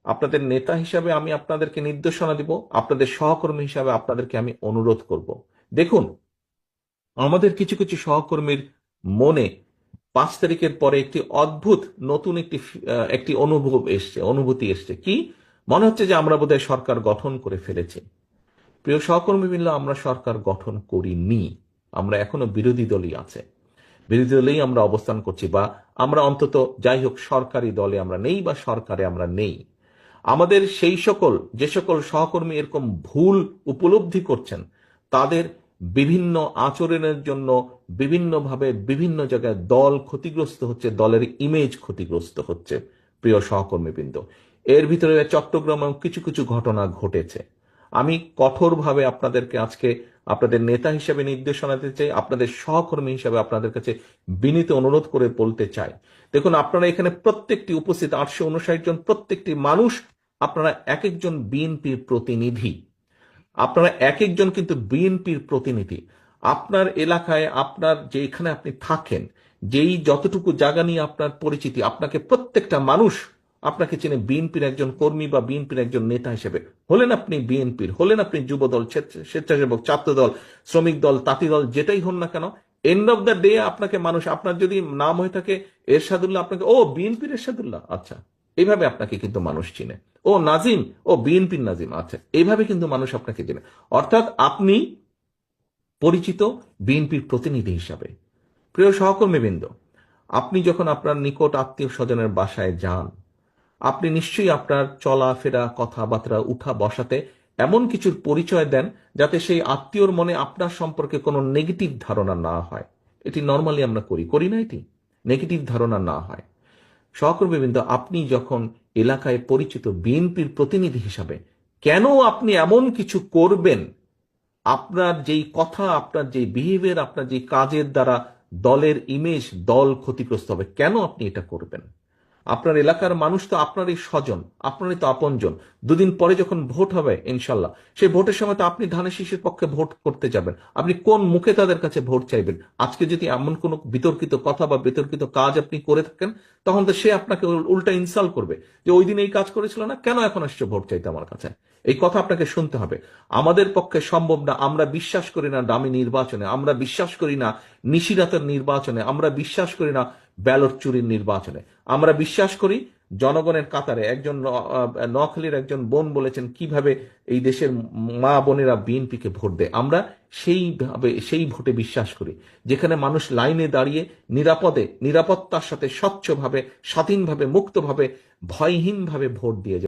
আপনাদের নেতা হিসাবে আমি আপনাদেরকে নির্দেশনা দিব, আপনাদের সহকর্মী হিসাবে আপনাদেরকে আমি অনুরোধ করব। দেখুন, আমাদের কিছু কিছু সহকর্মীর মনে 5 তারিখের পরে একটি অদ্ভুত নতুন একটি অনুভূতি এসছে। কি মনে হচ্ছে যে আমরা বোধহয় সরকার গঠন করে ফেলেছি। প্রিয় সহকর্মীবৃন্দ, আমরা সরকার গঠন করিনি। আমরা এখনো বিরোধী দলই আছে, বিরোধী দলেই আমরা অবস্থান করছি, বা আমরা অন্তত যাই হোক সরকারি দলে আমরা নেই বা সরকারে আমরা নেই। আমাদের যে সকল সহকর্মী এরকম ভুল উপলব্ধি করছেন, তাদের বিভিন্ন আচরণের জন্য বিভিন্নভাবে বিভিন্ন জায়গায় দল ক্ষতিগ্রস্ত হচ্ছে, দলের ইমেজ ক্ষতিগ্রস্ত হচ্ছে। প্রিয় সহকর্মীবৃন্দ, এর ভিতরে চট্টগ্রামেও কিছু কিছু ঘটনা ঘটেছে। আমি কঠোরভাবে আপনাদেরকে আজকে আপনাদের নেতা হিসেবে নির্দেশনা দিতে চাই, আপনাদের সহকর্মী হিসেবে আপনাদের কাছে বিনীত অনুরোধ করে বলতে চাই। দেখুন, আপনারা এখানে প্রত্যেকটি উপস্থিত 859 জন প্রত্যেকটি মানুষ, আপনারা এক একজন বিএনপির প্রতিনিধি। আপনারা এক একজন কিন্তু বিএনপির প্রতিনিধি। আপনার এলাকায়, আপনার যেখানে আপনি থাকেন, যেই যতটুকু জায়গা নিয়ে আপনার পরিচিতি, আপনাকে প্রত্যেকটা মানুষ আপনাকে চেনে বিএনপির একজন কর্মী বা বিএনপির একজন নেতা হিসেবে। হলেন আপনি বিএনপির, হলেন আপনি যুব দল, স্বেচ্ছাসেবক, ছাত্র দল, শ্রমিক দল, তাঁতি দল, যেটাই হন না কেন, এন্ড অফ দ্য ডে আপনাকে মানুষ, আপনার যদি নাম হয়ে থাকে এরশাদুল্লাহ, আপনাকে ও বিএনপির এরশাদুল্লাহ, আচ্ছা, এইভাবে আপনাকে কিন্তু মানুষ চিনে। ও নাজিম, ও বিএনপির নাজিম, আচ্ছা, এইভাবে কিন্তু মানুষ আপনাকে চেনে। অর্থাৎ আপনি পরিচিত বিএনপির প্রতিনিধি হিসাবে। প্রিয় সহকর্মীবৃন্দ, আপনি যখন আপনার নিকট আত্মীয় স্বজনের বাসায় যান, আপনি নিশ্চয়ই আপনার চলাফেরা, কথাবার্তা, উঠা বসাতে এমন কিছুর পরিচয় দেন যাতে সেই আত্মীয়র মনে আপনার সম্পর্কে কোনো নেগেটিভ ধারণা না হয়। এটি নর্মালি আমরা করি না, এটি নেগেটিভ ধারণা না হয়। সহকর্মীবৃন্দ, আপনি যখন এলাকায় পরিচিত বিএনপির প্রতিনিধি হিসাবে, কেন আপনি এমন কিছু করবেন? আপনার যেই কথা, আপনার যেই বিহেভিয়ার, আপনার যেই কাজের দ্বারা দলের ইমেজ, দল ক্ষতিগ্রস্ত হবে, কেন আপনি এটা করবেন? আপনার এলাকার মানুষ তো আপনারই স্বজন, আপনারই তো আপনজন। দুদিন পরে যখন ভোট হবে ইনশাল্লাহ, সেই ভোটের সময় তো আপনি ধানের শীষের পক্ষে ভোট করতে যাবেন। আপনি কোন মুখে তাদের কাছে ভোট চাইবেন? আজকে যদি এমন কোন বিতর্কিত কথা বা বিতর্কিত কাজ আপনি করে থাকেন, তখন তো সে আপনাকে উল্টা ইনসাল্ট করবে যে ওই দিন এই কাজ করেছিল না, কেন এখন আসছে ভোট চাইতে আমার কাছে? এই কথা আপনাকে শুনতে হবে। আমাদের পক্ষে সম্ভব না। আমরা বিশ্বাস করি না দামি নির্বাচনে, আমরা বিশ্বাস করি না নিশিরাতের নির্বাচনে, আমরা বিশ্বাস করি না ব্যালট চুরির নির্বাচনে। আমরা বিশ্বাস করি জনগণের কাতারে। একজন নোয়াখালীর একজন বোন বলেছেন কিভাবে এই দেশের মা বোনেরা বিএনপিকে ভোট দেয়। আমরা সেই ভোটে বিশ্বাস করি, যেখানে মানুষ লাইনে দাঁড়িয়ে নিরাপত্তার সাথে স্বচ্ছভাবে, স্বাধীনভাবে, মুক্তভাবে, ভয়হীনভাবে ভোট দিয়ে যায়।